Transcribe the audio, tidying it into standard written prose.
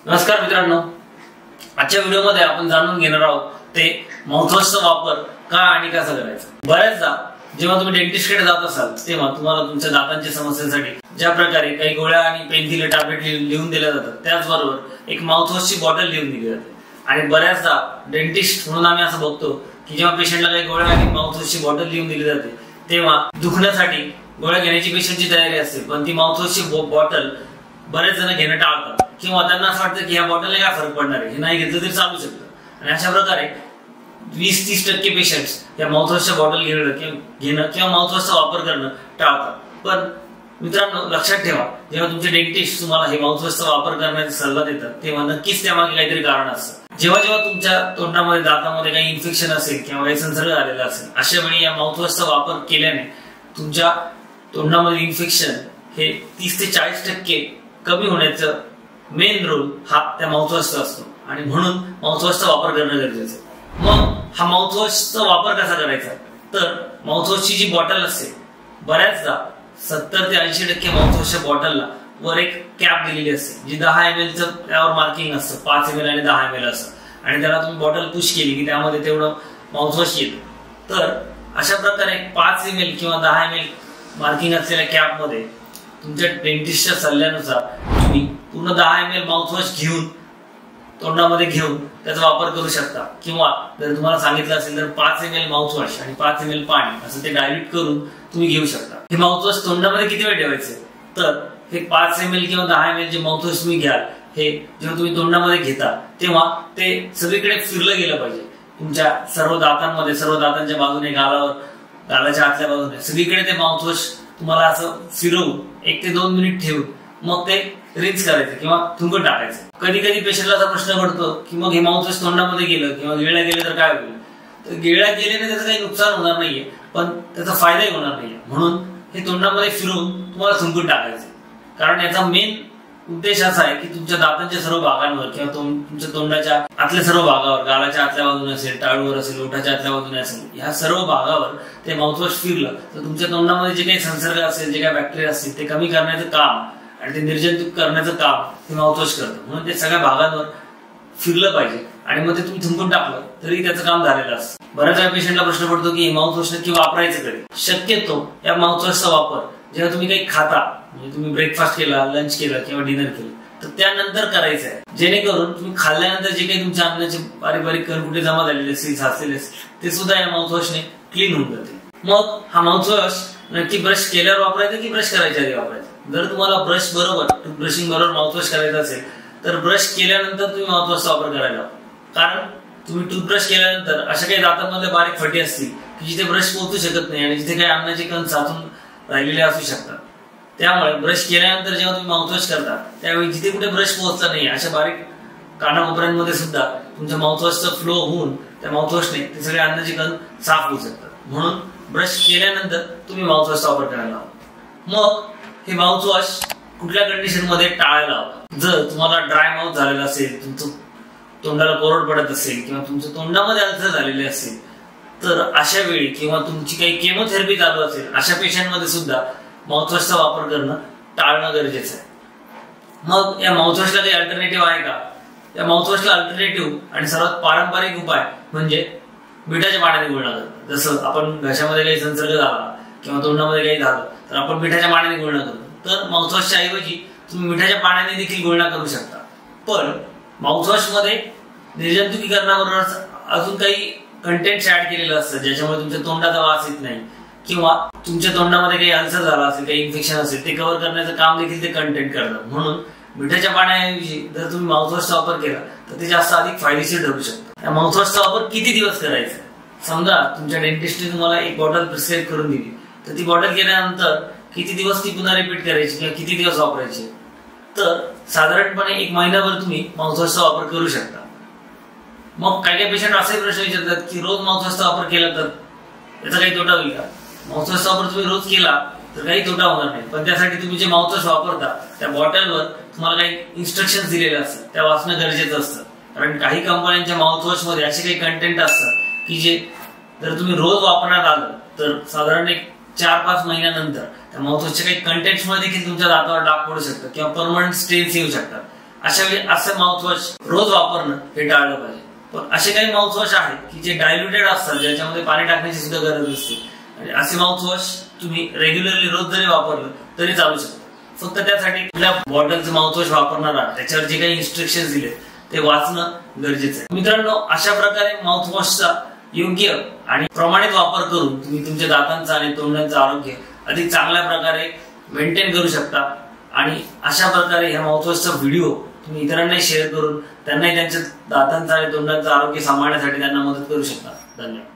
नमस्कार मित्रांनो, आजच्या व्हिडिओमध्ये आपण जाणून घेणार आहोत ते माउथवॉशचा वापर का आणि कसा करायचा। बऱ्याचदा जेव्हा तुम्ही डेंटिस्टकडे जात असाल तेव्हा तुम्हाला तुमच्या दातांच्या समस्यांसाठी ज्या प्रकारे काही गोळ्या आणि पेनकिलर टॅबलेट लिहून दिल्या जातात, त्याचबरोबर एक माउथवॉशची बॉटल लिहून दिली जाते। आणि बऱ्याचदा डेंटिस्ट म्हणून आम्ही असं बघतो की जेव्हा पेशंटला काही गोळ्या आणि माउथवॉशची बॉटल लिहून दिली जाते तेव्हा दुखण्यासाठी गोळ्या घेण्याची पेशंटची तयारी असते, पण ती माउथवॉशची बॉटल बरेच जण घेणं टाळतात किंवा त्यांना असं वाटतं की या बॉटलने काय फरक पडणार आहे, हे नाही घेतलं तरी चालू शकतं। आणि अशा प्रकारे 20-30% पेशंट्स या माउथवॉशच्या बॉटल घेणं किंवा माउथवॉशचा वापर करणं टाळतात। पण मित्रांनो, लक्षात ठेवा, जेव्हा तुमचे डेंटिस्ट तुम्हाला हे माउथवॉशचा वापर करण्याचा सल्ला देतात तेव्हा नक्कीच त्यामागे काहीतरी कारण असतं। जेव्हा जेव्हा तुमच्या तोंडामध्ये दातामध्ये काही इन्फेक्शन असेल किंवा काही संसर्ग झालेला असेल, अशा वेळी या माउथवॉशचा वापर केल्याने तुमच्या तोंडामध्ये इन्फेक्शन हे 30 ते 40% कमी होण्याचं मेन रोल हा त्या माउथवॉशचा असतो आणि म्हणून माउथवॉशचा वापर करणं गरजेचं आहे। मग हा माउथवॉशचा वापर कसा करायचा, तर माउथवॉशची जी बॉटल असते, बऱ्याचदा 70 ते 80% माउथवॉशच्या बॉटलला वर एक कॅप दिलेली असते जी 10 ml चं त्यावर मार्किंग असतं, 5 ml आणि 10 ml असतं आणि त्याला तुम्ही बॉटल पुश केली की त्यामध्ये तेवढं माउथवॉश येतं। तर अशा प्रकारे 5 ml किंवा 10 ml मार्किंग असलेल्या कॅप मध्ये तुमच्या डेंटिस्टच्या सल्ल्यानुसार तुम्ही पूर्ण 10 ml माउथवॉश घेऊन तोंडामध्ये घेऊन त्याचा वापर करू शकता, किंवा जर तुम्हाला सांगितलं असेल तर 5 ml माउथवॉश आणि 5 ml पाणी असं ते डायल्यूट करून तुम्ही घेऊ शकता। हे माउथवॉश तोंडामध्ये किती वेळ ठेवायचे, तर हे 5 ml किंवा 10 ml जे माउथवॉश तुम्ही घ्याल हे जेव्हा तुम्ही तोंडामध्ये घेता तेव्हा ते सगळीकडे फिरलं गेलं पाहिजे। तुमच्या सर्व दातांमध्ये, सर्व दातांच्या बाजूने, गालावर, गालाच्या आतल्या बाजूने सगळीकडे ते माउथवॉश तुम्हाला असं फिरवून 1 ते 2 मिनिट ठेवून मग ते रिन्स करायचं किंवा थुंकून टाकायचं। कधी कधी पेशंटला असा प्रश्न पडतो की मग हे माउथवॉश तोंडामध्ये गेलं किंवा गिळल्या गेलं तर काय होईल, तर गिळल्या गेल्याने त्याचं काही नुकसान होणार नाहीये, पण त्याचा फायदाही होणार नाहीये। म्हणून हे तोंडामध्ये फिरवून तुम्हाला थुंकून टाकायचं, कारण याचा मेन उद्देश असा आहे की तुमच्या दातांच्या सर्व भागांवर किंवा तुमच्या तोंडाच्या आतल्या सर्व भागावर, गालाच्या आतल्या बाजूने असेल, टाळूवर असेल, ओठाच्या आतल्या बाजूने असेल, या सर्व भागावर ते माउथवॉश फिरलं तर तुमच्या तोंडामध्ये जे काही संसर्ग असेल, जे काही बॅक्टेरिया असतील ते कमी करण्याचं काम आणि ते निर्जंतुक करण्याचं काम हे माउथवॉश करतं। म्हणून ते सगळ्या भागांवर फिरलं पाहिजे आणि मग ते तुम्ही थुंकून टाकलं तरी त्याचं काम झालेलं असतं। बऱ्याच वेळा पेशंटला प्रश्न पडतो की माउथवॉश नक्की वापरायचं कधी। शक्यतो या माउथवॉशचा वापर जेव्हा तुम्ही काही खाता, म्हणजे तुम्ही ब्रेकफास्ट केला, लंच केलं किंवा डिनर केलं, तर त्यानंतर करायचं आहे, जेणेकरून तुम्ही खाल्ल्यानंतर जे काही तुमच्या अन्नाचे बारीक बारीक कण कुठे जमा झालेले असतील, साचलेले असतील, ते सुद्धा या माउथवॉशने क्लीन होऊन जाते। मग हा माउथवॉश नक्की ब्रश केल्यावर वापरायचा की ब्रश करायच्या आधी वापरायचा। जर तुम्हाला ब्रश बरोबर, ब्रशिंग बरोबर माउथवॉश करायचा असेल तर ब्रश केल्यानंतर तुम्ही माउथवॉशचा वापर करायला, कारण तुम्ही टूथब्रश केल्यानंतर अशा काही दातांमध्ये बारीक फटी असतील की जिथे ब्रश पोहोचू शकत नाही आणि जिथे काही अन्नाचे कण साचून राहिलेले असू शकतात। त्यामुळे ब्रश केल्यानंतर जेव्हा तुम्ही माउथवॉश करता त्यावेळी जिथे कुठे ब्रश पोहोचला नाही अशा बारीक कानाकोपऱ्यांमध्ये सुद्धा तुमच्या माउथवॉशचा फ्लो होऊन त्या माउथवॉशने ते सगळे अन्नाचे कण साफ होऊ शकतात। म्हणून ब्रश केल्यानंतर तुम्ही माउथवॉशचा वापर करायला हवा। मग हे माउथवॉश कुठल्या कंडिशन मध्ये टाळायला हवं, जर तुम्हाला ड्राय माउथ झालेला असेल, तुमचं तोंडाला कोरड पडत असेल किंवा तुमच्या तोंडामध्ये अल्सर झालेले असेल, तर अशा वेळी किंवा तुमची काही केमोथेरपी चालू असेल अशा पेशंटमध्ये सुद्धा माउथवॉशचा वापर करणं टाळणं गरजेचं आहे। मग या माउथवॉशला काही अल्टरनेटिव्ह आहे का? या माउथवॉशला अल्टरनेटिव्ह आणि सर्वात पारंपरिक उपाय म्हणजे मिठाच्या पाण्याने गुळणा करणं। जसं आपण घशामध्ये काही संसर्ग झाला किंवा तोंडामध्ये काही झालं तर आपण मिठाच्या पाण्याने गुळणा करतो, तर माउथवॉशच्या ऐवजी तुम्ही मिठाच्या पाण्याने देखील गुळणा करू शकता। पण माउथवॉश मध्ये निर्जंतुकीकरणाबरोबर अजून काही कंटेंट्स ऍड केलेलं असतं ज्याच्यामुळे तुमच्या तोंडाचा वास येत नाही, किंवा तुमच्या तोंडामध्ये काही अल्सर झाला असेल, काही इन्फेक्शन असेल, ते कव्हर करण्याचं काम देखील ते कंटेंट करतात। म्हणून मिठाच्या पाण्याऐवजी जर तुम्ही माउथवॉशचा वापर केला तर ते जास्त अधिक फायदेशीर ठरू शकतं। या माउथवॉशचा वापर किती दिवस करायचा? समजा तुमच्या डेंटिस्टने तुम्हाला एक बॉटल प्रिस्क्राइब करून दिली, तर ती बॉटल केल्यानंतर किती दिवस ती पुन्हा रिपीट करायची किंवा किती दिवस वापरायची, तर साधारणपणे 1 महिनाभर तुम्ही माउथवॉशचा वापर करू शकता। मग काही काही पेशंट असे प्रश्न विचारतात की रोज माउथवॉशचा वापर केला तर याचा काही तोटा होईल का? माउथवॉशचा वापर तुम्ही रोज केला तर काही तोटा होणार नाही, पण त्यासाठी तुम्ही जे माउथवॉश वापरता त्या बॉटलवर तुम्हाला काही इन्स्ट्रक्शन दिलेले असतात, त्या वाचणं गरजेचं असतं। कारण काही कंपन्यांच्या माउथवॉश मध्ये असे काही कंटेंट असतात की जे जर तुम्ही रोज वापरण्यात आलं तर साधारण 4-5 महिन्यानंतर त्या माउथवॉशच्या काही कंटेंट्स मध्ये देखील तुमच्या दातावर डाग पडू शकतात किंवा परमनंट स्टेन्स येऊ शकतात। असे माउथवॉश रोज वापरणं हे टाळलं पाहिजे. पण असे काही माउथवॉश आहेत की जे डायल्युटेड असतात, ज्याच्यामध्ये पाणी टाकण्याची सुद्धा गरज नसते. आणि असे माउथवॉश तुम्ही रेग्युलरली रोज जरी वापरलं तरी चालू शकतं. फक्त त्यासाठी आपल्या बॉटलचं माउथवॉश वापरणारा त्याच्यावर जे काही इन्स्ट्रक्शन दिले ते वाचणं गरजेचं आहे. मित्रांनो, अशा प्रकारे माउथवॉशचा योग्य आणि प्रमाणित वापर करून तुम्ही तुमच्या दातांचं आणि तोंडाचं आरोग्य अधिक चांगल्या प्रकारे मेंटेन करू शकता. आणि अशा प्रकारे ह्या माउथवॉशचा व्हिडिओ तुम्ही इतरांनाही शेअर करून त्यांनाही त्यांच्या दातांचं आणि तोंडाचं आरोग्य सांभाळण्यासाठी त्यांना मदत करू शकता. धन्यवाद.